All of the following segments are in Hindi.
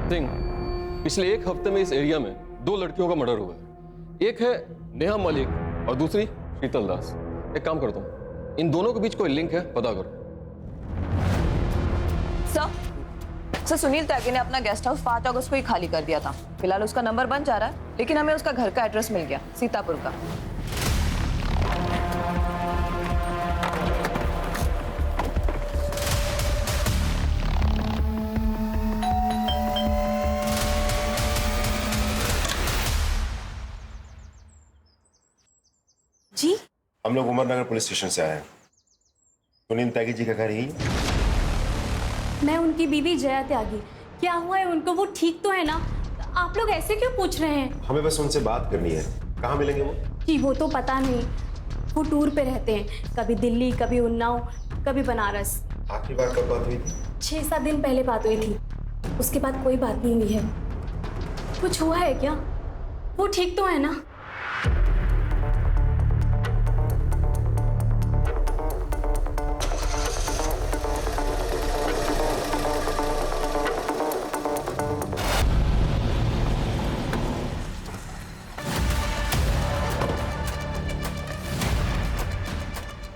सिंह, पिछले एक हफ्ते में इस एरिया में 2 लड़कियों का मर्डर हुआ है। एक है नेहा मलिक और दूसरी शीतल दास। एक काम करता हूँ, इन दोनों के बीच कोई लिंक है, पता करो। सर, सुनील त्यागी ने अपना गेस्ट हाउस 5 अगस्त को ही खाली कर दिया था। फिलहाल उसका नंबर बंद जा रहा है, लेकिन हमें उसका घर का एड्रेस मिल गया, सीतापुर का। जी, हम लोग उमरनगर पुलिस स्टेशन से आए हैं। सुनील त्यागी जी का घर यही है? मैं उनकी बीवी जया त्यागी। क्या हुआ है उनको? वो ठीक तो है ना? आप लोग ऐसे क्यों पूछ रहे हैं? हमें बस उनसे बात करनी है। कहाँ मिलेंगे वो? जी वो तो पता नहीं, वो टूर पे रहते हैं, कभी दिल्ली, कभी उन्नाव, कभी बनारस। आखिरी बार कब बात हुई थी? 6-7 दिन पहले बात हुई थी, उसके बाद कोई बात नहीं हुई है। कुछ हुआ है क्या? वो ठीक तो है ना?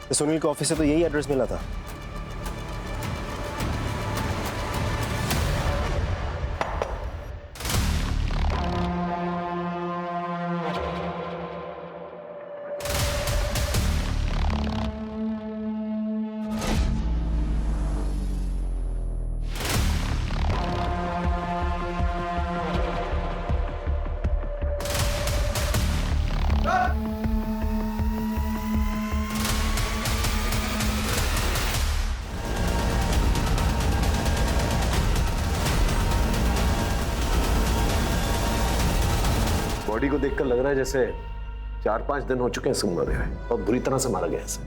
सुनील के ऑफिस से तो यही एड्रेस मिला था। बॉडी को देखकर लग रहा है जैसे 4-5 दिन हो चुके हैं इसको मरे हुए। बहुत बुरी तरह से मारा गया इसे।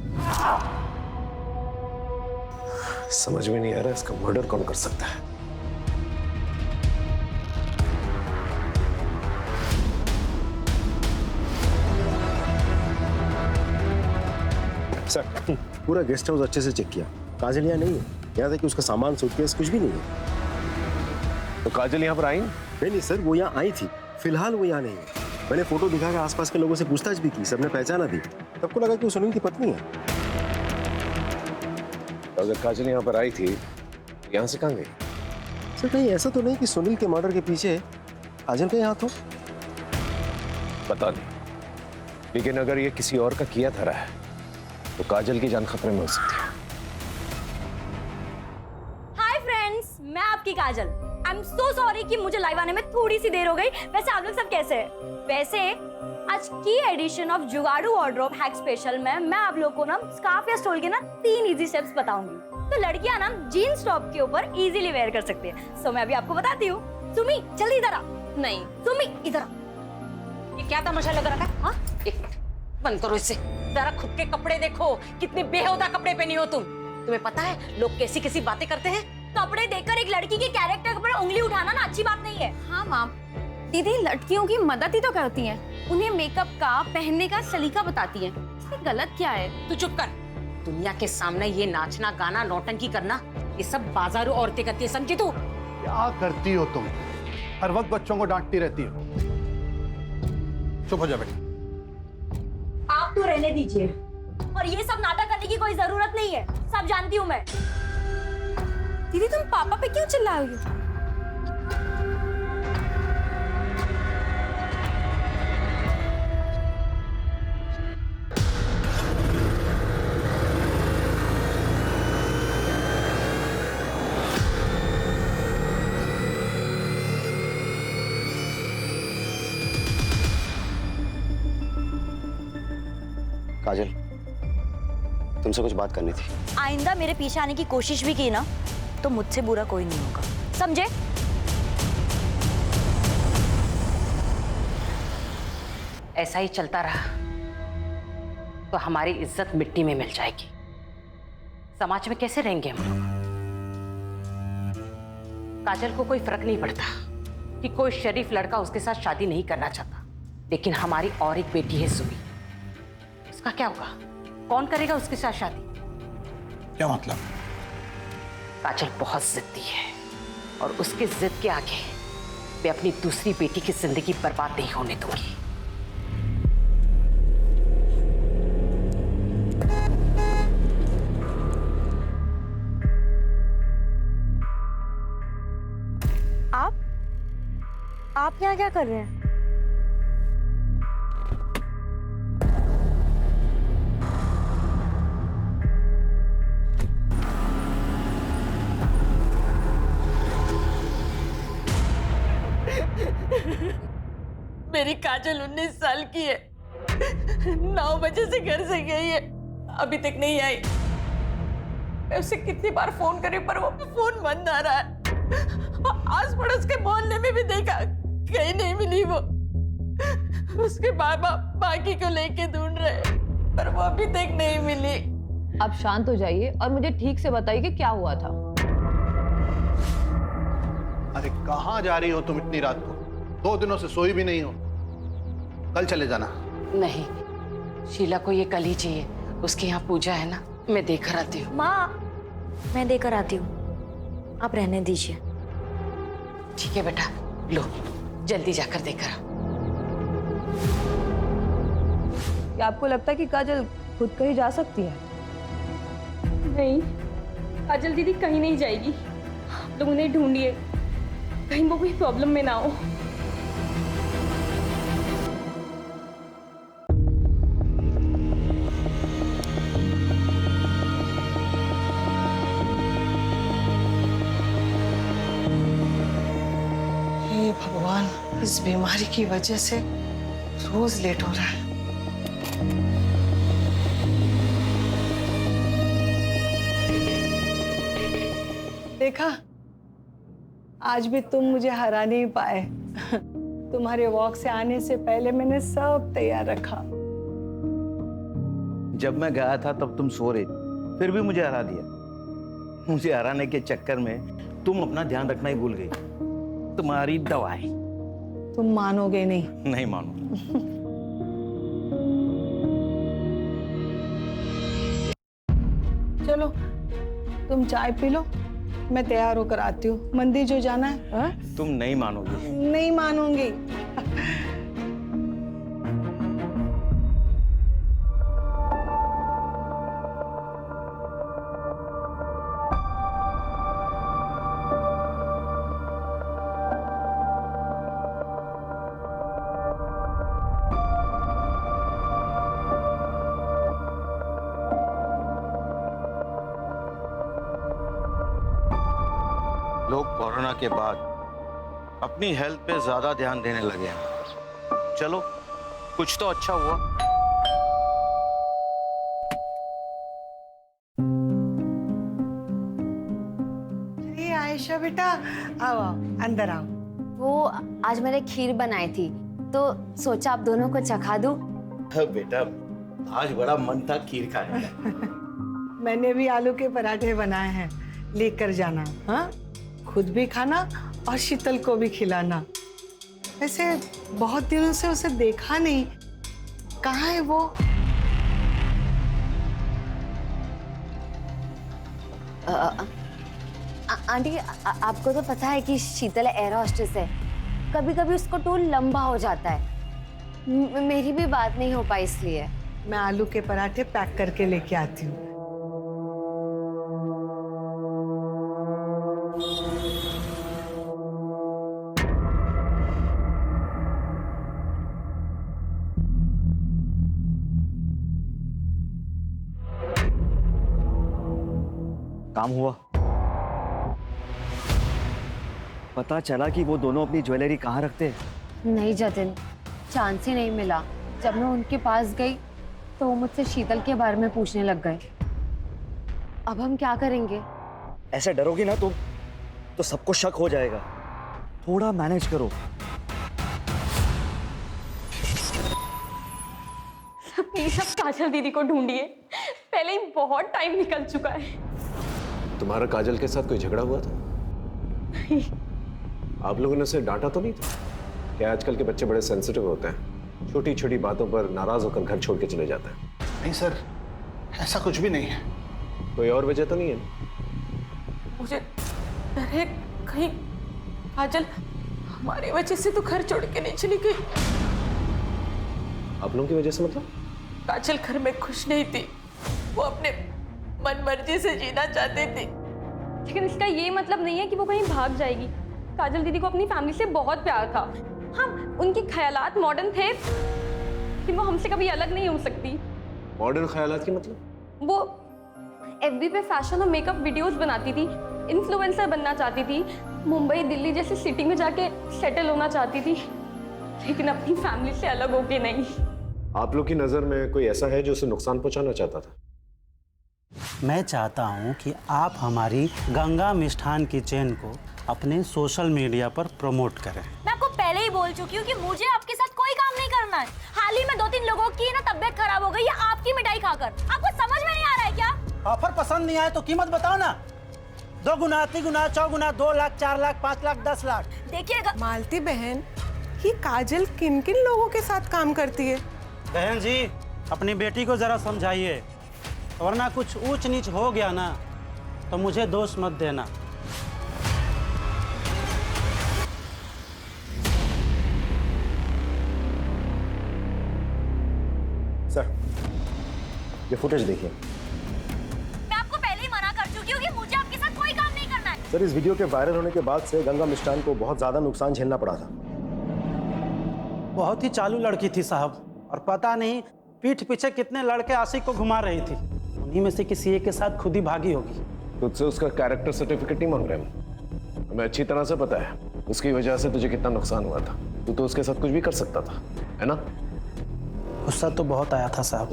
समझ में नहीं आ रहा इसका मर्डर कौन कर सकता है। सर, पूरा गेस्ट हाउस अच्छे से चेक किया, काजल यहाँ नहीं है। यहाँ तक कि उसका सामान, सूटकेस कुछ भी नहीं है। तो काजल यहाँ पर आई? नहीं सर, वो यहाँ आई थी, फिलहाल वो यहाँ नहीं है। मैंने फोटो दिखा के आसपास के लोगों से पूछताछ भी की, सबने पहचाना दी। सबको लगा कि वो सुनील की पत्नी है। तो अगर काजल यहाँ पर आई थी, यहाँ से कहाँ गई? सर, कहीं ऐसा तो नहीं कि सुनील के मर्डर के पीछे काजल का हाथ हो? पता नहीं, लेकिन अगर ये किसी और का किया धरा है तो काजल की जान खतरे में हो सकती है। हाय फ्रेंड्स, मैं आपकी काजल। आई एम सो सॉरी कि मुझे लाइव आने में थोड़ी सी देर हो गई। वैसे आप लोग सब कैसे हैं? वैसे आज की एडिशन ऑफ जुगाड़ू वार्डरोब हैक स्पेशल में मैं आप लोगों को ना स्कार्फ या स्टोल के ना 3 इजी स्टेप्स बताऊंगी। तो लड़कियां ना जीन्स टॉप के ऊपर इजीली वेयर कर सकती है। सो मैं अभी आपको बताती हूँ। सुमी जल्दी इधर आ। नहीं सुमी इधर आ। ये क्या तमाशा लग रहा है? हाँ, एक मिनट बंद करो इसे। जरा खुद के कपड़े देखो, कितने बेहुदा कपड़े पहनी हो तुम। तुम्हें पता है लोग कैसी कैसी बातें करते हैं? कपड़े देखकर एक लड़की के कैरेक्टर पर उंगली उठाना ना अच्छी बात नहीं है। हाँ माम, दीदी लड़कियों की मदद ही तो करती हैं, उन्हें मेकअप का, पहनने का सलीका बताती हैं। इसमें गलत क्या है? तू चुप कर। दुनिया के सामने ये नाचना, गाना, नौटंकी करना, ये सब बाजारू औरतें करती है, समझी तू? क्या करती हो तुम? हर वक्त बच्चों को डांटती रहती हो। चुप हो जा बेटा। आप तो रहने दीजिए, और ये सब नाटक करने की कोई जरूरत नहीं है, सब जानती हूँ मैं। दीदी तुम पापा पे क्यों चिल्ला रही हो? काजल, तुमसे कुछ बात करनी थी। आइंदा मेरे पीछे आने की कोशिश भी की ना तो मुझसे बुरा कोई नहीं होगा, समझे? ऐसा ही चलता रहा तो हमारी इज्जत मिट्टी में मिल जाएगी। समाज में कैसे रहेंगे हम लोग? काजल को कोई फर्क नहीं पड़ता कि कोई शरीफ लड़का उसके साथ शादी नहीं करना चाहता, लेकिन हमारी और एक बेटी है सुमी। उसका क्या होगा? कौन करेगा उसके साथ शादी? क्या मतलब? काजल बहुत जिद्दी है और उसकी जिद के आगे मैं अपनी दूसरी बेटी की जिंदगी बर्बाद नहीं होने दूंगी। आप यहाँ क्या कर रहे हैं? मेरी काजल 19 साल की है। 9 बजे से घर से गई है, अभी तक नहीं आई। मैं उसे कितनी बार फोन करी पर वो फोन बंद आ रहा है। आस पड़ोस के मोहल्ले में भी देखा, कहीं नहीं मिली वो। उसके बाबा बाकी को लेके ढूंढ रहे पर वो अभी तक नहीं मिली। आप शांत हो जाइए और मुझे ठीक से बताइए कि क्या हुआ था। अरे कहाँ जा रही हो तुम इतनी रात को? 2 दिनों से सोई भी नहीं हो। कल चले जाना। नहीं, शीला को ये कल ही चाहिए। उसके यहाँ पूजा है ना, मैं देकर आती हूँ। माँ, मैं देकर आती हूँ, आप रहने दीजिए। ठीक है बेटा, लो जल्दी जाकर देकर आओ। क्या आपको लगता है कि काजल खुद कहीं जा सकती है? नहीं, काजल दीदी कहीं नहीं जाएगी। आप लोग उन्हें ढूंढिए, कहीं वो कोई प्रॉब्लम में ना हो। हे भगवान, इस बीमारी की वजह से रोज लेट हो रहा है। देखा, आज भी तुम मुझे हरा नहीं पाए। तुम्हारे वॉक से आने से पहले मैंने सब तैयार रखा। जब मैं गया था तब तुम सो रही, फिर भी मुझे हरा दिया। मुझे हराने के चक्कर में तुम अपना ध्यान रखना ही भूल गई। तुम्हारी दवाई। तुम मानोगे नहीं। नहीं मानूंगा। चलो तुम चाय पी लो, मैं तैयार होकर आती हूँ। मंदिर जो जाना है। हा? तुम नहीं मानोगी। नहीं मानूंगी। लोग कोरोना के बाद अपनी हेल्थ पे ज्यादा ध्यान देने लगे हैं। चलो कुछ तो अच्छा हुआ। अरे आयशा बेटा, आओ आओ, अंदर आओ। वो आज मैंने खीर बनाई थी तो सोचा आप दोनों को चखा दूं। बेटा, आज बड़ा मन था खीर खाने का। मैंने भी आलू के पराठे बनाए हैं, लेकर जाना। हाँ, खुद भी खाना और शीतल को भी खिलाना। वैसे बहुत दिनों से उसे देखा नहीं, कहाँ है वो? आंटी, आपको तो पता है कि शीतल एयर होस्टेस है। कभी कभी उसको टूर लंबा हो जाता है। मेरी भी बात नहीं हो पाई, इसलिए मैं आलू के पराठे पैक करके लेके आती हूँ। काम हुआ? पता चला कि वो दोनों अपनी ज्वेलरी कहाँ रखते हैं? नहीं जतिन, चांस ही नहीं मिला। जब मैं उनके पास गई तो वो मुझसे शीतल के बारे में पूछने लग गए। अब हम क्या करेंगे? ऐसे डरोगी ना तो सबको शक हो जाएगा। थोड़ा मैनेज करो। प्लीज आप काजल दीदी को ढूंढिए, पहले ही बहुत टाइम निकल चुका है। तुम्हारा काजल के साथ कोई झगड़ा हुआ था? नहीं। आप लोगों ने उसे डांटा तो नहीं था? क्या आजकल के बच्चे बड़े सेंसिटिव होते हैं, छोटी छोटी बातों पर नाराज होकर घर छोड़ के चले जाते हैं। नहीं सर, ऐसा कुछ भी नहीं है। कोई और वजह तो नहीं है? मुझे डर है कहीं काजल हमारी वजह से तो घर छोड़ के नहीं चली गई। आप लोगों की वजह से मतलब? काजल घर में खुश नहीं थी, वो अपने मन मर्जी से जीना चाहती थी। लेकिन इसका ये मतलब नहीं है कि वो कहीं भाग जाएगी। काजल दीदी को अपनी फैमिली से बहुत प्यार था। हाँ, उनके ख्यालात मॉडर्न थे कि वो हमसे कभी अलग नहीं हो सकती। मॉडर्न ख्यालात की मतलब? वो एफबी पे फैशन और मेकअप वीडियोस बनाती थी, इन्फ्लुएंसर बनना चाहती थी, मुंबई दिल्ली जैसी सिटी में जाके सेटल होना चाहती थी, लेकिन अपनी फैमिली से अलग होके नहीं। आप लोग की नजर में कोई ऐसा है जो उसे नुकसान पहुंचाना चाहता था? मैं चाहता हूं कि आप हमारी गंगा मिष्ठान किचन को अपने सोशल मीडिया पर प्रमोट करें। मैं आपको पहले ही बोल चुकी हूँ कि मुझे आपके साथ कोई काम नहीं करना है। हाल ही में 2-3 लोगों की ना तबीयत खराब हो गई है आपकी मिठाई खाकर। आपको समझ में नहीं आ रहा है क्या? ऑफर पसंद नहीं आए तो कीमत बताओ ना। 2 गुना, 3 गुना, 4 गुना, 2 लाख, 4 लाख, 5 लाख, 10 लाख। देखिएगा मालती बहन, ये काजल किन किन लोगों के साथ काम करती है? बहन जी, अपनी बेटी को जरा समझाइए, वरना कुछ ऊंच नीच हो गया ना तो मुझे दोष मत देना। सर, ये फुटेज देखिए। मैं आपको पहले ही मना कर चुकी हूँ कि मुझे आपके साथ कोई काम नहीं करना है। सर, इस वीडियो के वायरल होने के बाद से गंगा मिष्ठान को बहुत ज्यादा नुकसान झेलना पड़ा था। बहुत ही चालू लड़की थी साहब, और पता नहीं पीठ पीछे कितने लड़के आशिक को घुमा रही थी। उन्हीं में से किसी एक के साथ खुद ही भागी होगी। तुझसे उसका कैरेक्टर सर्टिफिकेट नहीं मांग रहे हम। हमें अच्छी तरह से पता है उसकी वजह से तुझे कितना नुकसान हुआ था। तू तो उसके साथ कुछ भी कर सकता था, है ना? गुस्सा तो बहुत आया था साहब,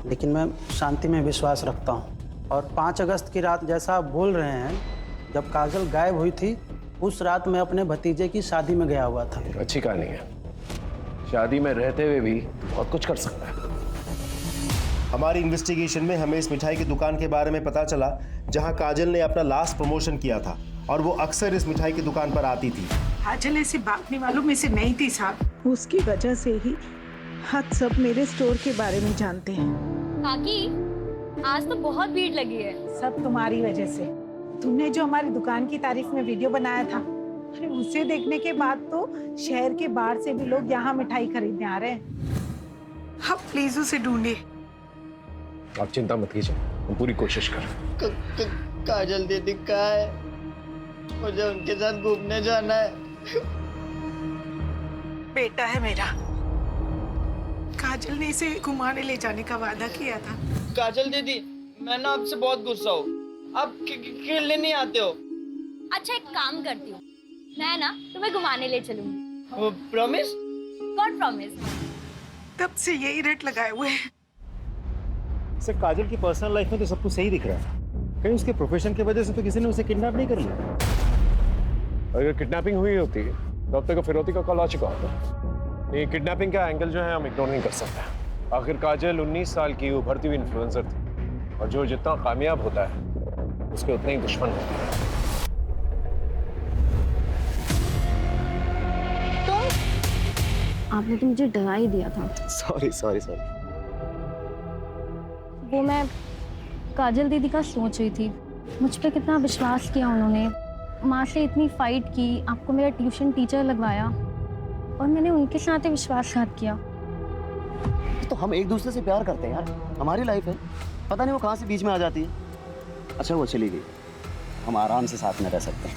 लेकिन मैं शांति में विश्वास रखता हूँ। और 5 अगस्त की रात जैसा आप बोल रहे हैं, जब काजल गायब हुई थी, उस रात मैं अपने भतीजे की शादी में गया हुआ था। अच्छी कहानी है। शादी में रहते हुए भी बहुत कुछ कर सकता है। हमारी इन्वेस्टिगेशन में हमें इस मिठाई की दुकान के बारे में पता चला जहां काजल ने अपना लास्ट प्रमोशन किया था, और वो अक्सर इस मिठाई की दुकान पर आती थी। काजल ऐसे भागने वालों में से नहीं थी साहब। उसकी वजह से ही हद सब मेरे स्टोर के बारे में जानते हैं। काकी, आज तो बहुत भीड़ लगी है। सब तुम्हारी वजह से। तुमने जो हमारी दुकान की तारीफ में वीडियो बनाया था, अरे उसे देखने के बाद तो शहर के बाहर से भी लोग यहाँ मिठाई खरीदने आ रहे हैं। आप प्लीज उसे ढूंढिए। आप चिंता मत कीजिए, हम पूरी कोशिश कर। काजल दीदी कहाँ है? मुझे उनके साथ घूमने जाना है। बेटा है मेरा। काजल ने इसे घुमाने ले जाने का वादा किया था। काजल दीदी, मैं ना आपसे बहुत गुस्सा हूँ। आप खेलने नहीं आते हो। अच्छा, एक काम करती हूँ, मैं ना तुम्हें घुमाने ले चलूंगी। प्रॉमिस? God promise. तब से यही रेट लगाए हुए हैं। सर, काजल की पर्सनल लाइफ में तो सब कुछ सही दिख रहा है। कहीं उसके प्रोफेशन की वजह से तो किसी ने उसे किडनैप नहीं कर लिया? अगर किडनैपिंग हुई होती तो अब तक फिरौती का कॉल आ चुका होता। ये किडनैपिंग का एंगल जो है हम इग्नोर नहीं कर सकते। आखिर काजल 19 साल की उभरती हुई इन्फ्लुएंसर थी, और जो जितना कामयाब होता है उसके उतने ही दुश्मन होते हैं। आपने तो मुझे डरा ही दिया था। Sorry sorry sorry. वो मैं काजल दीदी का सोच रही थी। मुझ पे कितना विश्वास किया उन्होंने, माँ से इतनी फाइट की, आपको मेरा ट्यूशन टीचर लगवाया, और मैंने उनके साथ ही विश्वासघात किया। तो हम एक दूसरे से प्यार करते हैं यार, हमारी लाइफ है। पता नहीं वो कहाँ से बीच में आ जाती है। अच्छा, वो चली गई, हम आराम से साथ में रह सकते हैं।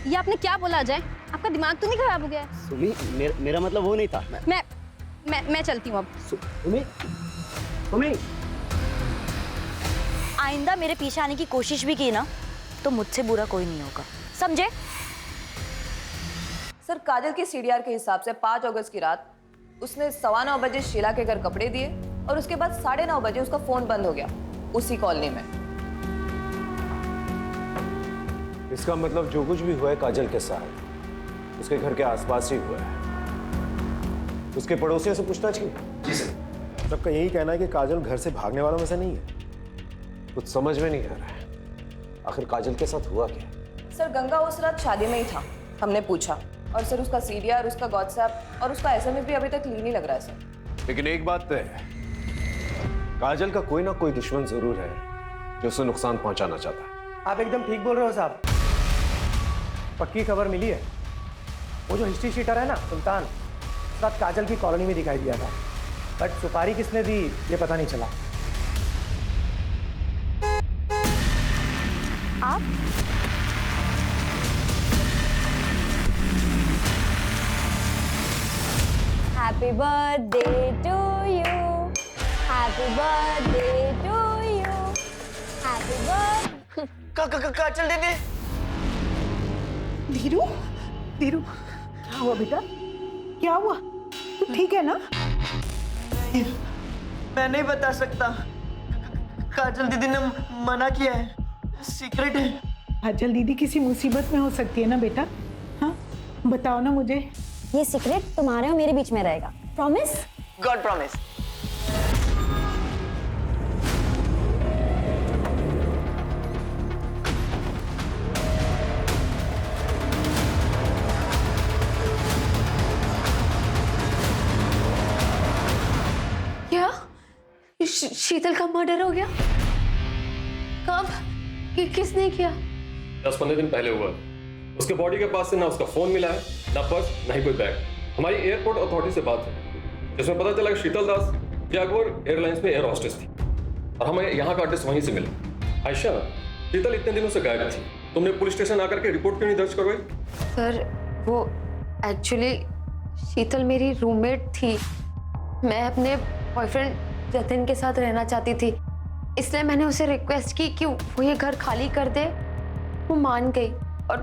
ये आपने क्या बोला अजय? आपका दिमाग तो नहीं खराब हो गया है? सुमी, मेरा मतलब वो नहीं था। मैं चलती हूँ अब। सुमी, आइंदा मेरे पीछे आने की कोशिश भी की ना तो मुझसे बुरा कोई नहीं होगा, समझे? सर, काजल की सीडीआर के हिसाब से 5 अगस्त की रात उसने 9:15 बजे शीला के घर कपड़े दिए, और उसके बाद 9:30 बजे उसका फोन बंद हो गया उसी कॉलोनी में। इसका मतलब जो कुछ भी हुआ है काजल के साथ उसके घर के आसपास ही हुआ है। उसके पड़ोसियों से पूछताछ की? जी सर। सबका यही कहना है कि काजल घर से भागने वालों में से नहीं है। कुछ समझ में नहीं आ रहा है, आखिर काजल के साथ हुआ क्या? सर, गंगा उस रात शादी में ही था, हमने पूछा, और सर उसका सीडीआर, उसका व्हाट्सएप और उसका एसएमएस भी अभी तक क्लीन ही लग रहा है सर। लेकिन एक बात तय है, काजल का कोई ना कोई दुश्मन जरूर है जो उसे नुकसान पहुंचाना चाहता है। आप एकदम ठीक बोल रहे हो साहब। पक्की खबर मिली है, वो जो हिस्ट्री शीटर है ना सुल्तान, उस रात काजल की कॉलोनी में दिखाई दिया था, बट सुपारी किसने दी ये पता नहीं चला। आप happy birthday to you, happy birthday to you, happy birthday. Kajal दीदी। धीरू, धीरू, क्या हुआ बेटा? क्या हुआ? तू ठीक है ना? मैं नहीं बता सकता, काजल दीदी ने मना किया है, सीक्रेट है। काजल दीदी किसी मुसीबत में हो सकती है ना बेटा? हाँ, बताओ ना मुझे। ये सीक्रेट तुम्हारे और मेरे बीच में रहेगा, प्रॉमिस? God promise. क्या शीतल का मर्डर हो गया? कब? किसने किया? 10-15 दिन पहले हुआ। उसके बॉडी के पास से ना उसका फोन मिला है, ना पर्स, ना ही कोई बैग। हमारी एयरपोर्ट अथॉरिटी से बात है जिसमें पता चला कि शीतल दास जैगुआर एयरलाइंस में एयर होस्टेस थी और हमें यहाँ का एड्रेस वहीं से मिला। आयशा, शीतल इतने दिनों से गायब थी, तुमने पुलिस स्टेशन आकर के रिपोर्ट क्यों नहीं दर्ज करवाई? सर वो एक्चुअली शीतल मेरी रूममेट थी। मैं अपने बॉयफ्रेंड जतिन के साथ रहना चाहती थी, इसलिए मैंने उसे रिक्वेस्ट की कि वो ये घर खाली कर दे। वो मान गई और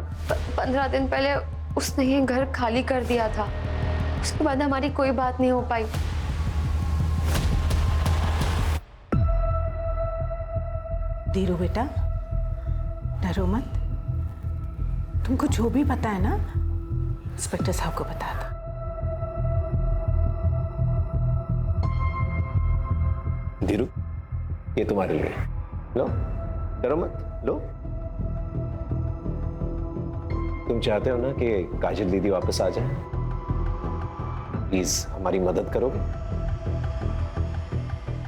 15 दिन पहले उसने ये घर खाली कर दिया था। उसके बाद हमारी कोई बात नहीं हो पाई। धीरू बेटा, डरो मत। तुमको जो भी पता है ना, इंस्पेक्टर साहब को बता दो। धीरू, ये तुम्हारे लिए, लो, डरो मत, लो। तुम चाहते हो ना कि काजल दीदी वापस आ जाए? प्लीज हमारी मदद करोगे?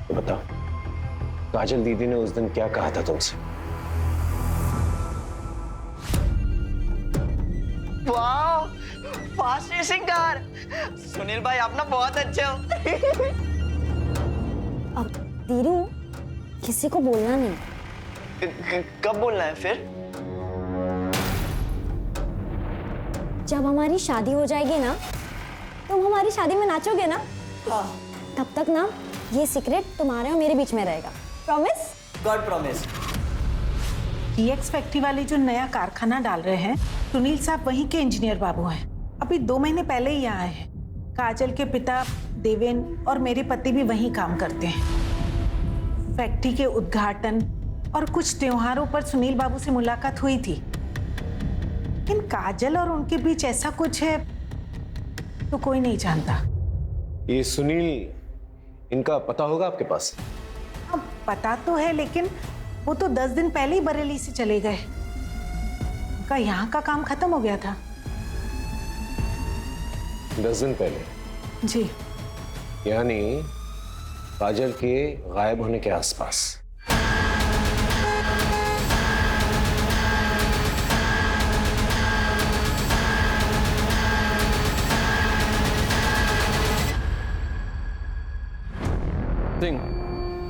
तो बताओ, काजल दीदी ने उस दिन क्या कहा था तुमसे? वाह, फास्ट रेसिंग कार। सुनील भाई आप ना बहुत अच्छे हो। अब धीरू, किसी को बोलना नहीं। कब बोलना है फिर? जब हमारी शादी हो जाएगी ना, तुम हमारी शादी में नाचोगे ना? हाँ। तब तक ना ये सीक्रेट तुम्हारे और मेरे बीच में रहेगा, promise? God promise. DX factory वाले जो नया कारखाना डाल रहे हैं, सुनील साहब वहीं के इंजीनियर बाबू हैं। अभी 2 महीने पहले ही यहाँ आए हैं। काजल के पिता देवेन और मेरे पति भी वहीं काम करते हैं। फैक्ट्री के उद्घाटन और कुछ त्योहारों पर सुनील बाबू से मुलाकात हुई थी, लेकिन काजल और उनके बीच ऐसा कुछ है तो कोई नहीं जानता। ये सुनील, इनका पता होगा आपके पास? हाँ, पता तो है, लेकिन वो तो 10 दिन पहले ही बरेली से चले गए। उनका यहाँ का काम खत्म हो गया था। 10 दिन पहले? जी। यानी काजल के गायब होने के आसपास। सिंह,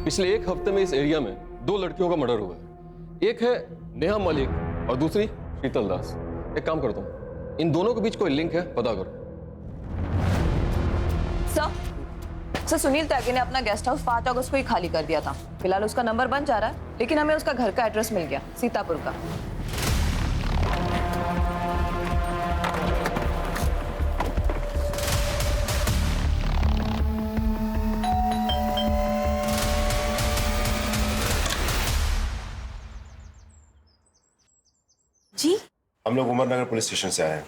पिछले 1 हफ्ते में इस एरिया में 2 लड़कियों का मर्डर हुआ है। एक है नेहा मलिक और दूसरी शीतल दास। एक काम करता हूँ, इन दोनों के बीच कोई लिंक है, पता करो। सर, सुनील त्यागी ने अपना गेस्ट हाउस 5 अगस्त को ही खाली कर दिया था। फिलहाल उसका नंबर बंद जा रहा है, लेकिन हमें उसका घर का एड्रेस मिल गया, सीतापुर का। जी, हम लोग उमरनगर पुलिस स्टेशन से आए हैं।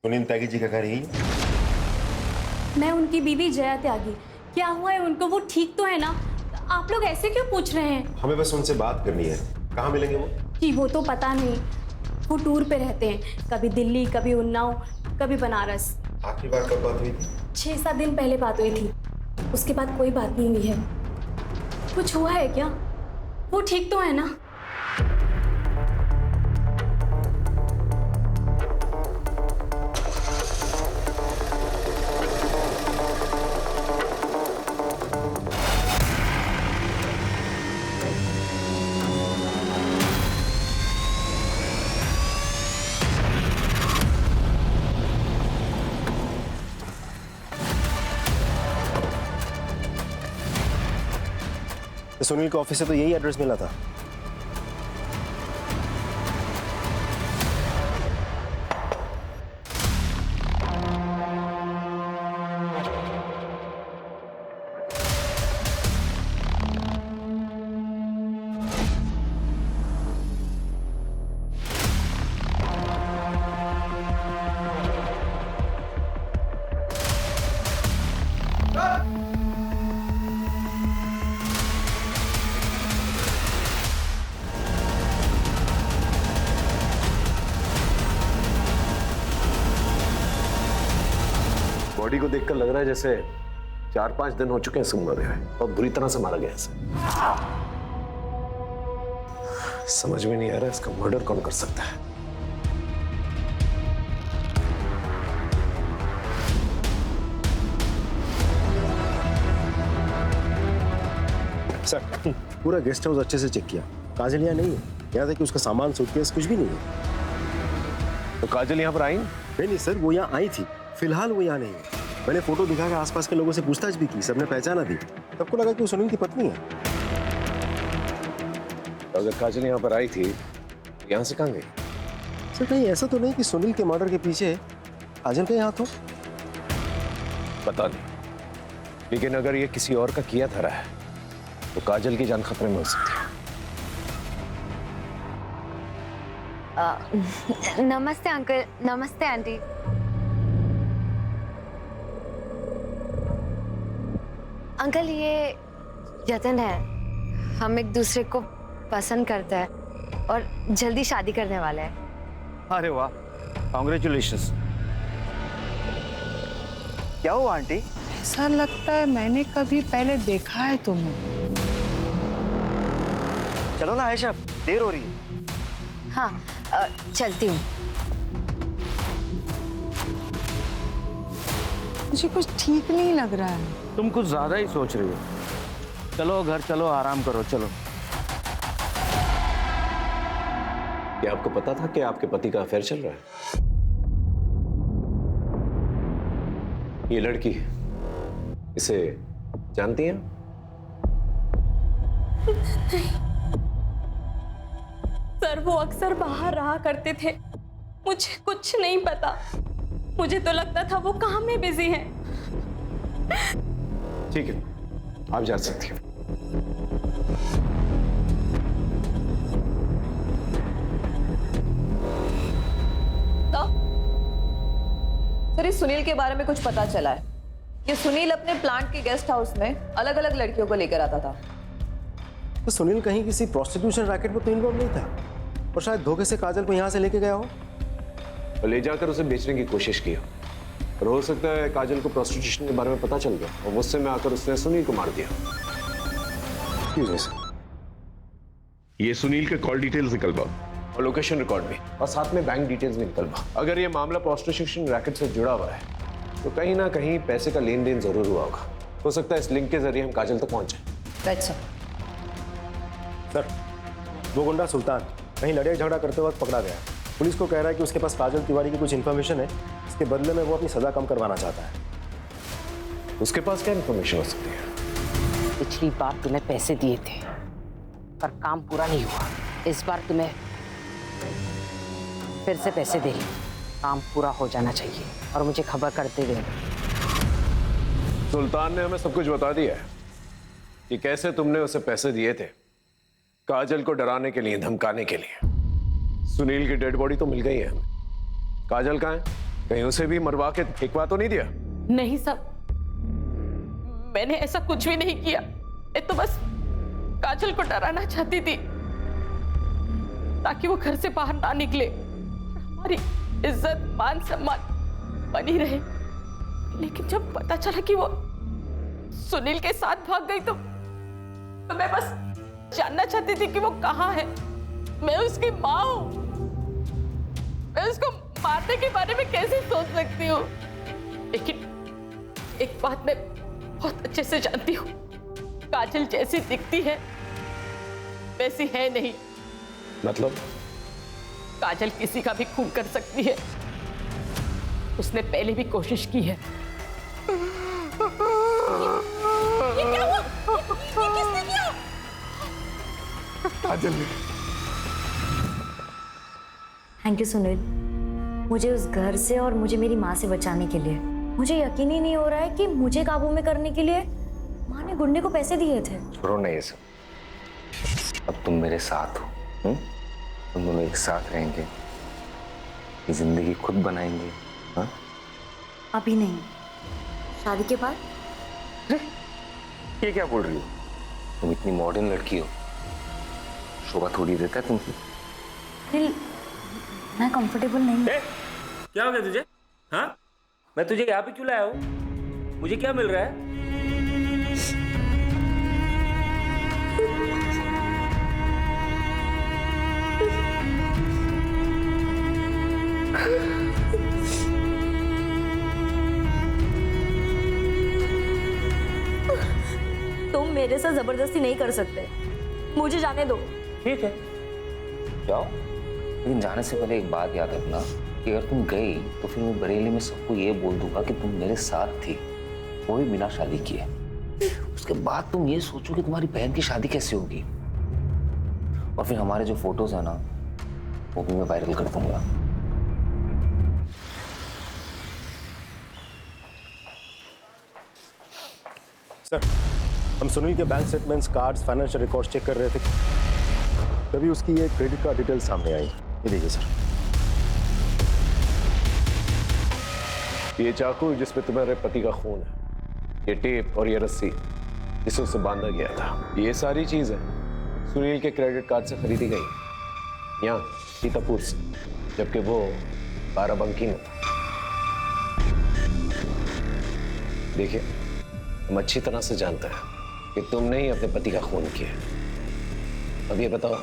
सुनील त्यागी जी का घर यही है? मैं उनकी बीवी जया त्यागी। क्या हुआ है उनको? वो ठीक तो है ना? आप लोग ऐसे क्यों पूछ रहे हैं? हमें बस उनसे बात करनी है। कहाँ मिलेंगे वो? जी वो तो पता नहीं, वो टूर पे रहते हैं, कभी दिल्ली, कभी उन्नाव, कभी बनारस। आखिरी बार कब बात हुई थी? 6-7 दिन पहले बात हुई थी, उसके बाद कोई बात नहीं हुई है। कुछ हुआ है क्या? वो ठीक तो है ना? तो सुनील के ऑफिस से तो यही एड्रेस मिला था। बॉडी को देखकर लग रहा है जैसे 4-5 दिन हो चुके हैं इसको मरे हुए, बहुत बुरी तरह से मारा गया इसे। समझ में नहीं आ रहा इसका मर्डर कौन कर सकता है। सर, पूरा गेस्ट हाउस अच्छे से चेक किया, काजल यहाँ नहीं है। यहाँ तक कि उसका सामान, सूटकेस कुछ भी नहीं है। तो काजल यहाँ पर आई? नहीं सर, वो यहाँ आई थी, फिलहाल वो यहाँ नहीं है। मैंने फोटो दिखा के आसपास के लोगों से पूछताछ भी की, सबने पहचाना दी। सबको लगा कि वो सुनील की पत्नी है। तो अगर काजल यहाँ पर आई थी, यहाँ से कहाँ गई? सर, कहीं ऐसा तो नहीं कि सुनील के मर्डर के पीछे काजल का हाथ हो? पता नहीं, लेकिन अगर ये किसी और का किया धरा है तो काजल की जान खतरे में हो सकती है। नमस्ते अंकल। नमस्ते आंटी। अंकल, ये जतन है, हम एक दूसरे को पसंद करते हैं और जल्दी शादी करने वाले हैं। अरे वाह, कॉन्ग्रेचुलेशंस। क्या हुआ आंटी? ऐसा लगता है मैंने कभी पहले देखा है तुम्हें। चलो ना आयशा, देर हो रही है। हाँ, चलती हूँ। मुझे कुछ ठीक नहीं लग रहा है। तुम कुछ ज्यादा ही सोच रही हो। चलो घर चलो, आराम करो, चलो। क्या आपको पता था कि आपके पति का अफेयर चल रहा है? ये लड़की इसे जानती हैं? सर, वो अक्सर बाहर रहा करते थे, मुझे कुछ नहीं पता। मुझे तो लगता था वो काम में बिजी हैं। ठीक है, आप जा सकती हैं। तो सर, इस सुनील के बारे में कुछ पता चला है कि सुनील अपने प्लांट के गेस्ट हाउस में अलग अलग लड़कियों को लेकर आता था। तो सुनील कहीं किसी प्रोस्टिट्यूशन रैकेट में तो इन्वॉल्व नहीं था, और शायद धोखे से काजल को यहाँ से लेके गया हो और ले जाकर उसे बेचने की कोशिश की हो। और हो सकता है काजल को प्रोस्टिट्यूशन के बारे में पता चल गया और गुस्से में आकर उसने सुनील को मार दिया। ये सुनील के कॉल डिटेल्स निकलवा और लोकेशन रिकॉर्ड भी, और साथ में बैंक डिटेल्स भी निकलवा। अगर ये मामला प्रोस्टिट्यूशन रैकेट से जुड़ा हुआ है तो कहीं ना कहीं पैसे का लेन देन जरूर हुआ होगा। हो सकता है इस लिंक के जरिए हम काजल तक पहुंचे। सर, वो गुंडा सुल्तान कहीं लड़ाई झगड़ा करते वक्त पकड़ा गया। पुलिस को कह रहा है कि उसके पास काजल तिवारी की कुछ इन्फॉर्मेशन है, इसके बदले में वो अपनी सजा कम करवाना चाहता है। उसके पास क्या इन्फॉर्मेशन हो सकती है? पिछली बार तुम्हें पैसे दिए थे पर काम पूरा नहीं हुआ। इस बार तुम्हें फिर से पैसे दे रही, काम पूरा हो जाना चाहिए और मुझे खबर करते रहे। सुल्तान ने हमें सब कुछ बता दिया है कि कैसे तुमने उसे पैसे दिए थे, काजल को डराने के लिए, धमकाने के लिए। सुनील की डेड बॉडी तो मिल गई है हमें। काजल कहाँ है? कहीं उसे भी मरवा के फेंकवा तो नहीं दिया? नहीं साहब, मैंने ऐसा कुछ भी नहीं किया। मैं तो बस काजल को डराना चाहती थी ताकि वो घर से बाहर ना निकले, हमारी इज्जत मान सम्मान बनी रहे। लेकिन जब पता चला कि वो सुनील के साथ भाग गई तो मैं बस जानना चाहती थी कि वो कहाँ है। मैं उसकी माँ हूँ, मैं उसको मारने के बारे में कैसे सोच सकती हूँ? लेकिन एक बात मैं बहुत अच्छे से जानती हूँ, काजल जैसी दिखती है वैसी है नहीं। मतलब? काजल किसी का भी खून कर सकती है, उसने पहले भी कोशिश की है। ये क्या हुआ? ये किसने किया? काजल ने। थैंक यू सुनील, मुझे उस घर से और मुझे मेरी माँ से बचाने के लिए। मुझे यकीन ही नहीं हो रहा है कि मुझे काबू में करने के लिए माँ ने गुंडे को पैसे दिए थे। छोड़ो ना ये सब, अब तुम मेरे साथ हो, तुम दोनों एक साथ रहेंगे, ये जिंदगी खुद बनाएंगे। हाँ? अभी नहीं, शादी के बाद। ये क्या बोल रही हो? तुम इतनी मॉडर्न लड़की हो, शोभा थोड़ी देता है तुमसे। मैं कंफर्टेबल नहीं हूँ। क्या हो गया तुझे? हाँ, मैं तुझे यहाँ पे क्यों लाया हूँ? मुझे क्या मिल रहा है? तुम मेरे साथ जबरदस्ती नहीं कर सकते, मुझे जाने दो। ठीक है, जाओ, लेकिन जाने से पहले एक बात याद रखना कि अगर तुम गई तो फिर मैं बरेली में सबको ये बोल दूंगा कि तुम मेरे साथ थी, वो भी बिना शादी किए। उसके बाद तुम ये सोचो कि तुम्हारी बहन की शादी कैसे होगी, और फिर हमारे जो फोटोज है ना वो भी मैं वायरल कर दूंगा। सर, हम सुनील के bank statements, cards, financial records check कर रहे थे, तभी उसकी ये क्रेडिट कार्ड डिटेल सामने आई। ये देखिए सर, ये चाकू जिसमें तुम्हारे पति का खून है, ये टेप और ये रस्सी जिसे उससे बांधा गया था, ये सारी चीजें सुनील के क्रेडिट कार्ड से खरीदी गई यहाँ सीतापुर से, जबकि वो बाराबंकी में था। देखिए, हम अच्छी तरह से जानते हैं कि तुमने ही अपने पति का खून किया। अब ये बताओ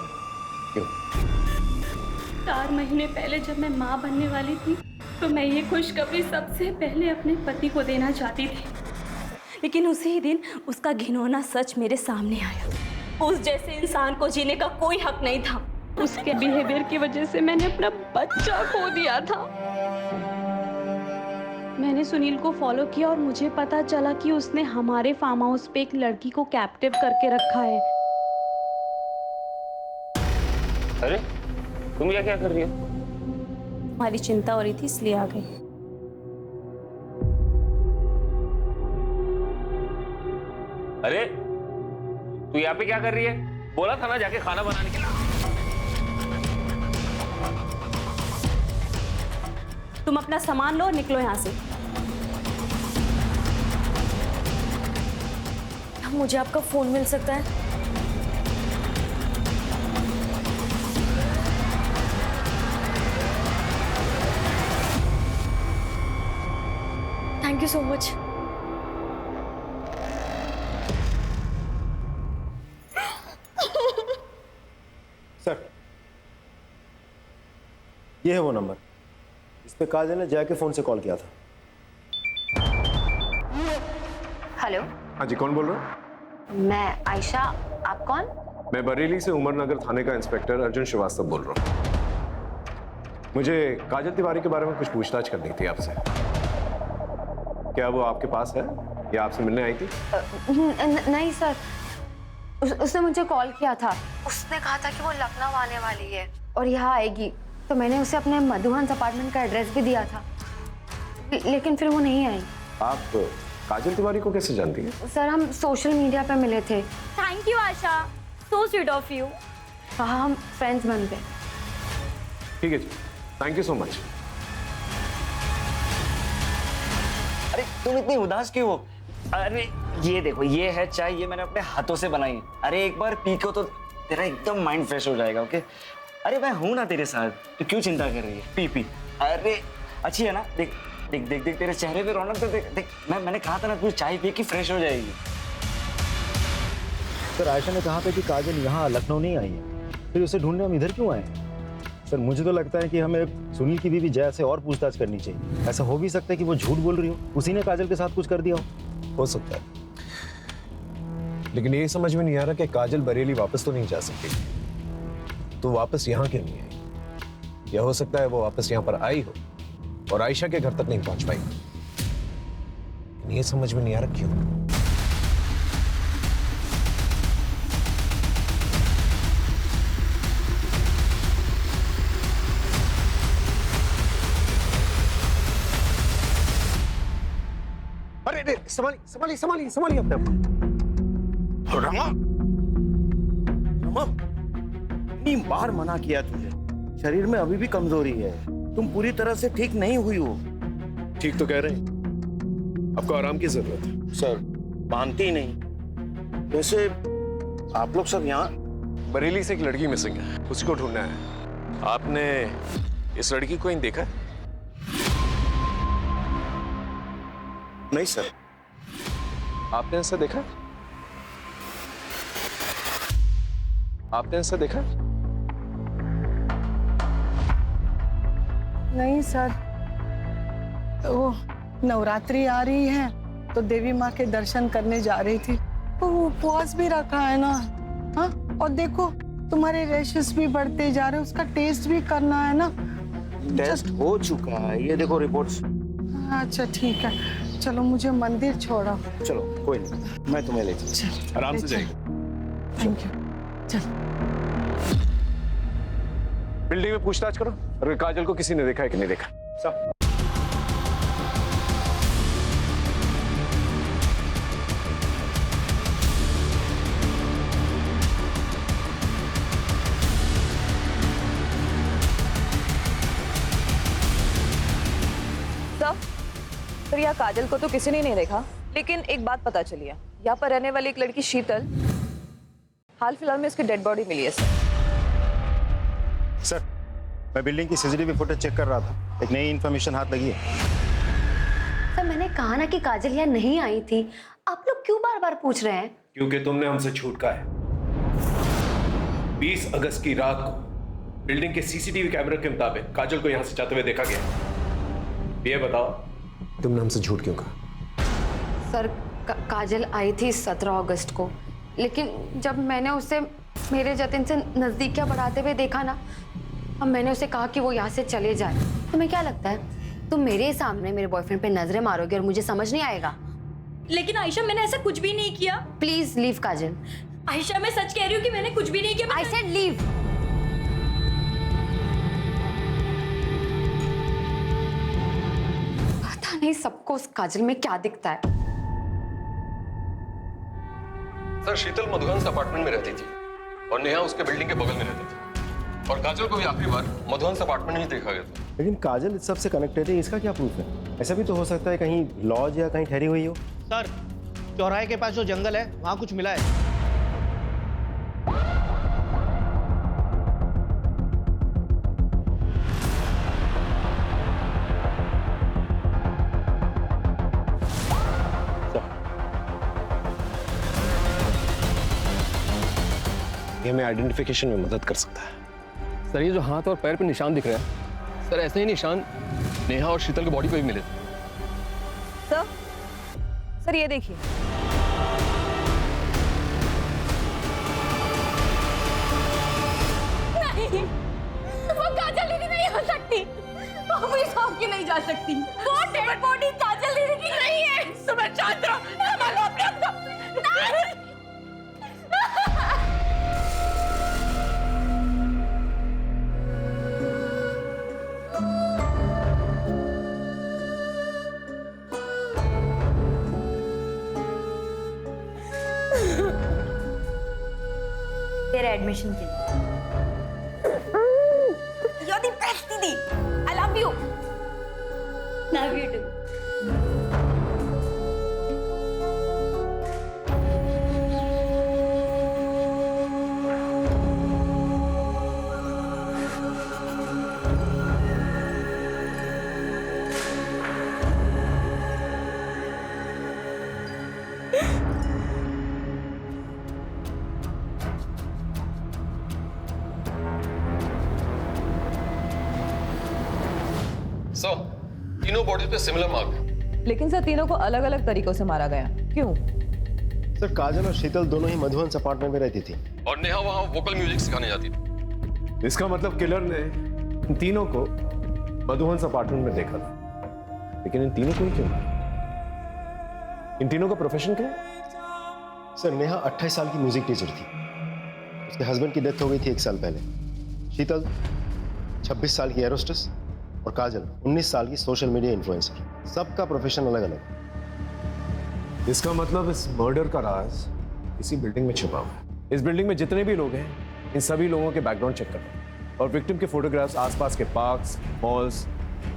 क्यों? 4 महीने पहले जब मैं माँ बनने वाली थी तो मैं ये खुशखबरी सबसे पहले अपने पति को देना चाहती थी, लेकिन उसी दिन उसका घिनौना सच मेरे सामने आया। उस जैसे इंसान को जीने का कोई हक नहीं था। उसके बिहेवियर की वजह से मैंने अपना बच्चा खो दिया था। मैंने सुनील को फॉलो किया और मुझे पता चला कि उसने हमारे फार्म हाउस पे एक लड़की को कैप्टिव करके रखा है। अरे तुम ये क्या कर रही हो? हमारी चिंता हो रही थी इसलिए आ गई। अरे तू यहाँ पे क्या कर रही है? बोला था ना जाके खाना बनाने के लिए। तुम अपना सामान लो और निकलो यहाँ से। क्या मुझे आपका फोन मिल सकता है? Thank you so much. Sir, ये है वो नंबर, इस पे काजल ने जय के फोन से कॉल किया था। हेलो, हाँ जी, कौन बोल रहा है? मैं आयशा, आप कौन? मैं बरेली से उमरनगर थाने का इंस्पेक्टर अर्जुन श्रीवास्तव बोल रहा हूँ। मुझे काजल तिवारी के बारे में कुछ पूछताछ करनी थी आपसे। क्या वो आपके पास है या आपसे मिलने आई थी? नहीं सर, उसने मुझे कॉल किया था। उसने कहा था कि वो लखनऊ आने वाली है और यहाँ आएगी, तो मैंने उसे अपने मधुहंस अपार्टमेंट का एड्रेस भी दिया था, लेकिन फिर वो नहीं आई। आप काजल तिवारी को कैसे जानती हैं? सर, हम सोशल मीडिया पे मिले थे। Thank you Asha, so sweet of you. हाँ, हम फ्रेंड्स बन गए। ठीक है जी, थैंक यू सो मच। अरे तुम इतनी उदास क्यों हो? अरे ये देखो, ये है चाय, ये मैंने अपने हाथों से बनाई है। अरे एक बार पी को तो तेरा एकदम माइंड फ्रेश हो जाएगा। ओके, अरे मैं हूं ना तेरे साथ, तो क्यों चिंता कर रही है? P P. अरे अच्छी है ना? देख देख देख देख, तेरे चेहरे पे रौनक तो देख देख। मैंने कहा था ना, तू चाय पी के फ्रेश हो जाएगी। सर, आयशा ने कहा था कि काजल यहाँ लखनऊ नहीं आई है, फिर उसे ढूंढने हम इधर क्यों आए? सर, मुझे तो लगता है कि हमें सुनील की बीवी जया से और पूछताछ करनी चाहिए। ऐसा हो भी सकता है कि वो झूठ बोल रही हो, उसी ने काजल के साथ कुछ कर दिया हो सकता है। लेकिन ये समझ में नहीं आ रहा कि काजल बरेली वापस तो नहीं जा सकती, तो वापस यहाँ क्यों नहीं आई? या हो सकता है वो वापस यहाँ पर आई हो और आयशा के घर तक नहीं पहुंच पाई। ये समझ में नहीं आ रहा क्यों। अरे संभालिए संभालिए संभालिए अपने आप को। रमा, रमा, इतनी बार मना किया तुझे, शरीर में अभी भी कमजोरी है, तुम पूरी तरह से ठीक नहीं हुई हो। ठीक तो कह रहे हैं, आपको आराम की जरूरत है। सर मानती ही नहीं। वैसे आप लोग सब यहाँ? बरेली से एक लड़की मिसिंग है, उसको ढूंढना है। आपने इस लड़की को कहीं देखा है? नहीं सर। आपने ऐसा देखा? आपने ऐसा देखा? नहीं सर, वो नवरात्रि आ रही है तो देवी माँ के दर्शन करने जा रही थी, तो वो उपवास भी रखा है ना। हाँ, और देखो तुम्हारे रैशेस भी बढ़ते जा रहे हैं, उसका टेस्ट भी करना है ना। टेस्ट हो चुका है, ये देखो रिपोर्ट्स। अच्छा ठीक है, चलो मुझे मंदिर छोड़ो। चलो कोई नहीं, मैं तुम्हें ले चलूं। आराम से जाइए। Thank you. चल। बिल्डिंग में पूछताछ करो, अगर काजल को किसी ने देखा है कि नहीं देखा। सब सर, यहाँ काजल को तो किसी ने नहीं देखा, लेकिन एक बात पता चली है, यहाँ पर रहने वाली एक लड़की शीतल, हाल फिलहाल में उसकी डेड बॉडी मिली है सर। सर, मैं बिल्डिंग की सीसीटीवी फुटेज चेक कर रहा था, एक नई इन्फॉर्मेशन हाथ लगी है। सर मैंने कहा ना कि काजल यहाँ नहीं आई थी, आप लोग क्यों बार बार पूछ रहे हैं? क्योंकि तुमने हमसे झूठ कहा है। 20 अगस्त की रात को बिल्डिंग के सीसीटीवी कैमरे के मुताबिक काजल को यहां से जाते हुए देखा गया। ये बताओ, तुमने हमसे झूठ क्यों कहा? सर काजल आई थी 17 अगस्त को, लेकिन जब मैंने उसे मेरे जतिन से नजदीकियां बढ़ाते हुए देखा ना, अब मैंने उसे कहा कि वो यहाँ से चले जाए। तुम्हें क्या लगता है तुम मेरे सामने मेरे बॉयफ्रेंड पे नजरें मारोगे और मुझे समझ नहीं आएगा? लेकिन आयशा मैंने ऐसा कुछ भी नहीं किया। प्लीज लीव काजल। आयशा मैं सच कह रही हूँ कि मैंने कुछ भी नहीं किया। I said leave. पता नहीं सबको उस काजल में क्या दिखता है। सर, शीतल मधुहंस अपार्टमेंट में रहती थी और नेहा उसके बिल्डिंग के बगल में रहती थी, और काजल को भी आखिरी बार मधुहंस अपार्टमेंट में ही देखा गया था। लेकिन काजल इस सब से कनेक्टेड है, इसका क्या प्रूफ है? ऐसा भी तो हो सकता है कहीं लॉज या कहीं ठहरी हुई हो। सर, चौराहे के पास जो जंगल है वहां कुछ मिला है। ये हमें आइडेंटिफिकेशन में मदद कर सकता है। सर, ये जो हाथ और पैर पे निशान दिख रहे हैं, सर ऐसे ही निशान नेहा और शीतल की बॉडी पे भी मिले थे। सर ये देखिए, नहीं, वो काजल दीदी नहीं हो सकती, वो भी सौंप के नहीं जा सकती। वो डेड बॉडी काजल दीदी की नहीं है। सुबह शांत रहो, संभालो अपने आप को। नहीं। तेरे एडमिशन के लिए। You're the best, दीदी। I love you. Love you too. सो तीनों बॉडी पे सिमिलर मार्क है। लेकिन सर तीनों को अलग अलग तरीकों से मारा गया, क्यों? सर, काजल और शीतल दोनों ही मधुहंस अपार्टमेंट में रहती थी और नेहा वहां वोकल म्यूजिक सिखाने जाती थी। इसका मतलब किलर ने इन तीनों को मधुहंस अपार्टमेंट में देखा था। लेकिन इन तीनों को ही क्यों? इन तीनों का प्रोफेशन क्या है? सर, नेहा 28 साल की म्यूजिक टीचर थी, उसके हस्बैंड की डेथ हो गई थी 1 साल पहले। शीतल 26 साल की एरोस्टेस और काजल 19 साल की सोशल मीडिया इन्फ्लुएंसर। सबका प्रोफेशन अलग अलग। इसका मतलब इस मर्डर का राज इसी बिल्डिंग में छुपा हुआ है। इस बिल्डिंग में जितने भी लोग हैं, इन सभी लोगों के बैकग्राउंड चेक करो और विक्टिम के फोटोग्राफ्स आसपास के पार्क्स, मॉल्स,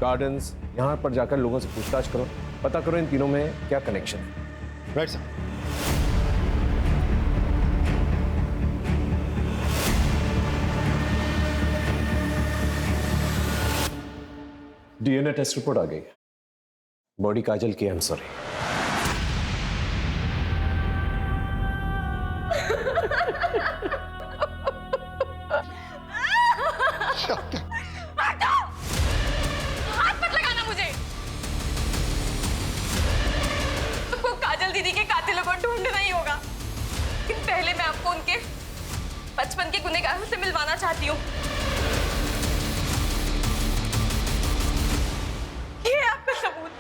गार्डन्स, यहाँ पर जाकर लोगों से पूछताछ करो, पता करो इन तीनों में क्या कनेक्शन है। Right sir. DNA test report आ गई है। बॉडी काजल की। I am sorry. हटो! हाथ मत लगाना मुझे। तुमको काजल दीदी के कातिलों को ढूंढना ही होगा, लेकिन पहले मैं आपको उनके बचपन के गुनहगारों से मिलवाना चाहती हूँ। ये है आपका सबूत।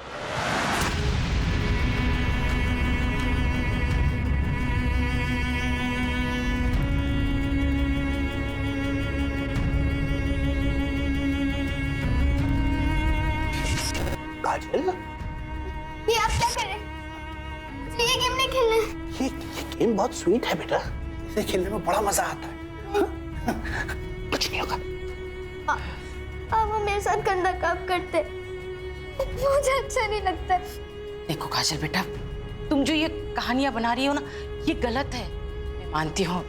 काजल, ये आप क्या कर रहे हैं? मुझे ये गेम नहीं खेलना है। ये गेम बहुत स्वीट है बेटा, इसे खेलने में बड़ा मजा आता है। कुछ नहीं होगा। आप मेरे साथ गंदा काम करते, मुझे अच्छा नहीं लगता। देखो काजल बेटा, तुम जो ये कहानियां बना रही हो ना, ये गलत है। मैं मानती हूँ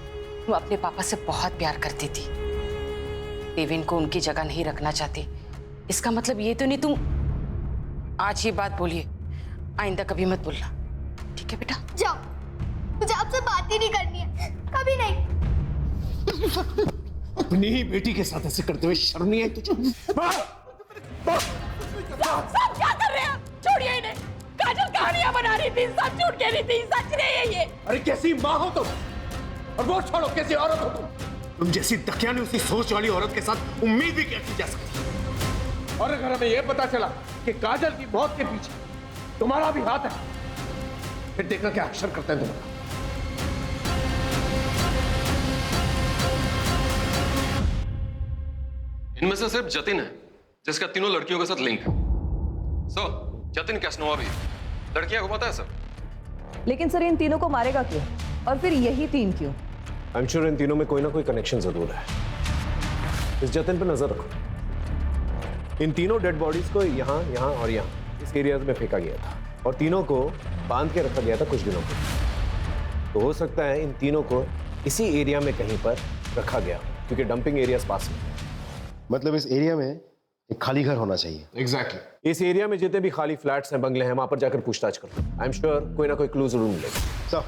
तुम अपने पापा से बहुत प्यार करती थी, देवेन को उनकी जगह नहीं रखना चाहती। इसका मतलब ये तो नहीं तुम आज ये बात बोलिए, आइंदा कभी मत बोलना, ठीक है बेटा? जाओ, मुझे आपसे बात ही नहीं करनी है, कभी नहीं। अपनी ही बेटी के साथ ऐसे करते हुए शर्म नहीं आई तुझे? सब क्या कर रहे हैं? छोड़िए इन्हें। काजल कहानियां बना रही थी, सब झूठ कह रही थी, सच नहीं है ये। अरे कैसी माँ हो तुम, और वो छोड़ो कैसी औरत हो तुम जैसी दकियानी उसी सोच वाली औरत के साथ उम्मीद भी कैसी जा सकती। और अगर हमें यह पता चला कि काजल की मौत के पीछे तुम्हारा भी हाथ है, फिर देखना क्या अक्षर करते हैं तुम्हारा। इनमें से सिर्फ जतिन है जिसका तीनों लड़कियों के साथ लिंक है। सर, जतिन कैसनोवा भी है। लड़कियां घुमाता है सर। लेकिन सर इन तीनों को मारेगा क्यों, और फिर यही तीन क्यों? आई एम श्योर इन तीनों में कोई ना कोई कनेक्शन जरूर है। इस जतिन पर नजर रखो। इन तीनों डेड बॉडीज को यहाँ, यहाँ और यहाँ इस एरियाज में फेंका गया था, और तीनों को बांध के रखा गया था कुछ दिनों के। तो हो सकता है इन तीनों को इसी एरिया में कहीं पर रखा गया, क्योंकि डंपिंग एरियाज पास में। मतलब इस एरिया में एक खाली घर होना चाहिए। एग्जैक्टली। इस एरिया में जितने भी खाली फ्लैट्स हैं, बंगले हैं, वहां पर जाकर पूछताछ करो। आई एम श्योर कोई ना कोई क्लू जरूर मिलेगा। सर,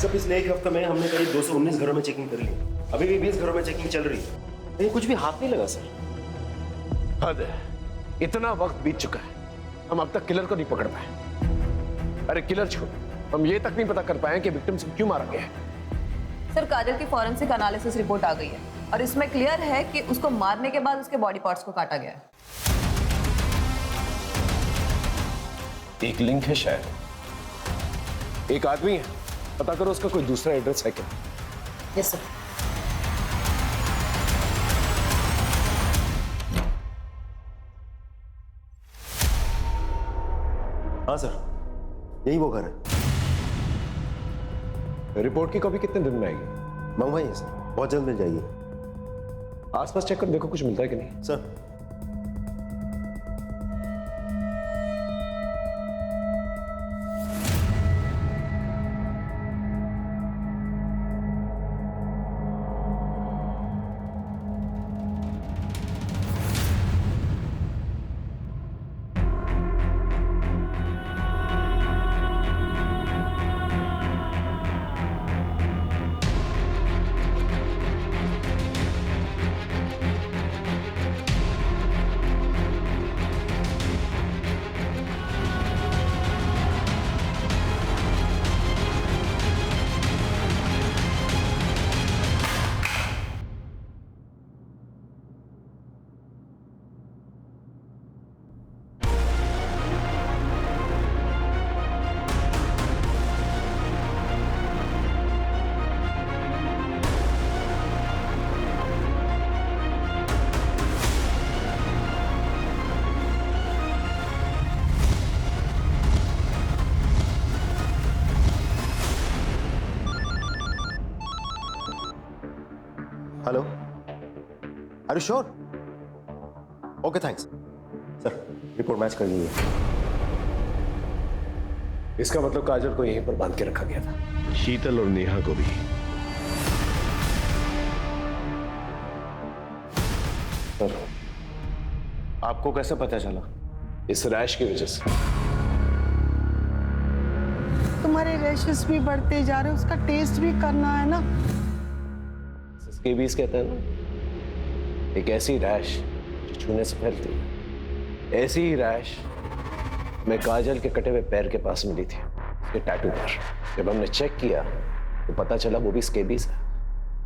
सब पिछले एक हफ्ते में हमने करीब 219 घरों में चेकिंग कर ली। अभी भी 20 घरों में चेकिंग चल रही है, लेकिन कुछ भी हाथ नहीं लगा सर। हद है, इतना वक्त बीत चुका है, हम अब तक किलर को नहीं पकड़ पाए। अरे किलर छोड़, हम ये तक नहीं पता कर पाए कि विक्टिम से क्यों मारा गया है। सर काजल की फॉरेंसिक एनालिसिस रिपोर्ट आ गई है और इसमें क्लियर है कि उसको मारने के बाद उसके बॉडी पार्ट्स को काटा गया है। एक लिंक है शायद, एक आदमी है, पता करो उसका कोई दूसरा एड्रेस है क्या। Yes sir. हाँ सर, यही वो घर है। रिपोर्ट की कॉपी कितने दिन में आएगी? मंगवाई है सर, बहुत जल्द मिल जाएगी। आसपास चेक कर देखो कुछ मिलता है कि नहीं। Sir, are you sure? Okay thanks sir, report match कर ली है। इसका मतलब काजल को यहीं पर बांध के रखा गया था। शीतल और नेहा को भी। सर, आपको कैसे पता चला? इस रैश की वजह से। तुम्हारे रैशेस भी बढ़ते जा रहे, उसका टेस्ट भी करना है ना। स्केबीज कहते हैं ना, एक ऐसी रैश जो छूने से फैलती है। ऐसी ही रैश मैं काजल के कटे हुए पैर के पास मिली थी, उसके टैटू पर। जब हमने चेक किया तो पता चला वो भी स्केबीज है।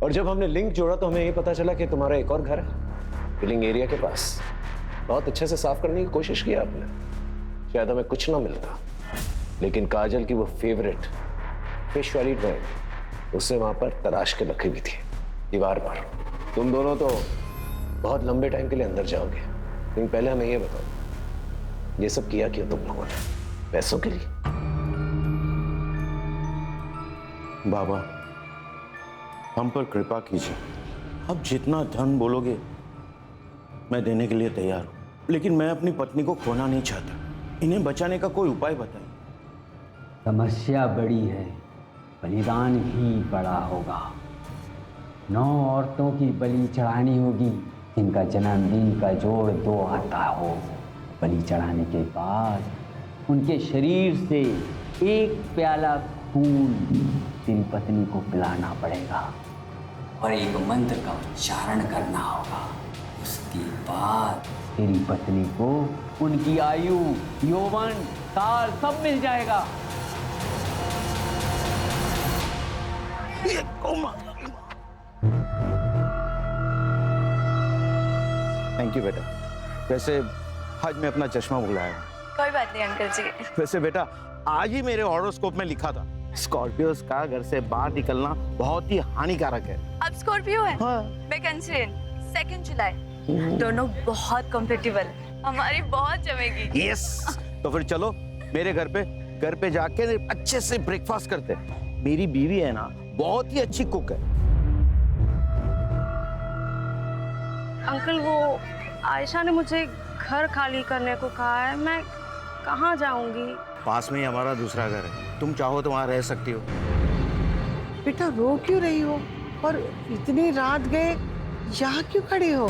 और जब हमने लिंक जोड़ा तो हमें ये पता चला कि तुम्हारा एक और घर है फिलिंग एरिया के पास। बहुत अच्छे से साफ करने की कोशिश की आपने, शायद हमें कुछ ना मिलता, लेकिन काजल की वो फेवरेट फिश वाली ड्राइंग उससे वहां पर तराश के रखी हुई थी दीवार पर। तुम दोनों तो बहुत लंबे टाइम के लिए अंदर जाओगे, लेकिन पहले हमें ये बताओ, ये सब किया क्यों तुम लोगों ने? पैसों के लिए? बाबा, हम पर कृपा कीजिए। अब जितना धन बोलोगे मैं देने के लिए तैयार हूं, लेकिन मैं अपनी पत्नी को खोना नहीं चाहता। इन्हें बचाने का कोई उपाय बताइए। समस्या बड़ी है, बलिदान भी बड़ा होगा। 9 औरतों की बलि चढ़ानी होगी जिनका जन्मदिन का जोड़ 2 आता हो। बलि चढ़ाने के बाद उनके शरीर से 1 प्याला खून तेरी पत्नी को पिलाना पड़ेगा और एक मंत्र का उच्चारण करना होगा। उसके बाद तेरी पत्नी को उनकी आयु, यौवन, काल सब मिल जाएगा। थैंक यू बेटा। वैसे आज मैं अपना चश्मा भुलाया। कोई बात नहीं अंकल जी। वैसे बेटा, आज ही मेरे हॉरोस्कोप में लिखा था स्कॉर्पियोस का घर से बाहर निकलना बहुत ही हानिकारक है। अब स्कॉर्पियो है? हाँ। मैं कैंसरियन, 2 जुलाई। दोनों बहुत कंपेटेबल, हमारी बहुत जमेगी। यस, तो फिर चलो मेरे घर पे जाके अच्छे से ब्रेकफास्ट करते हैं। मेरी बीवी है ना, बहुत ही अच्छी कुक है। अंकल, वो आयशा ने मुझे घर खाली करने को कहा है, मैं कहाँ जाऊंगी? पास में ही हमारा दूसरा घर है, तुम चाहो तो वहां रह सकती हो। बेटा रो क्यों रही हो? और इतनी रात गए यहाँ क्यों खड़ी हो?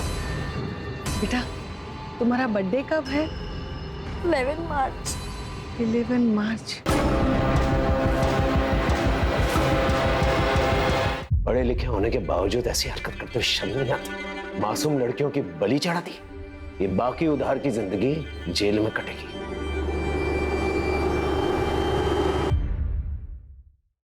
बेटा तुम्हारा बर्थडे कब है? 11 मार्च। 11 मार्च। पढ़े लिखे होने के बावजूद ऐसी हरकत करते हुए शर्म नहीं आती? मासूम लड़कियों की बलि चढ़ा दी। ये बाकी उधार की जिंदगी जेल में कटेगी।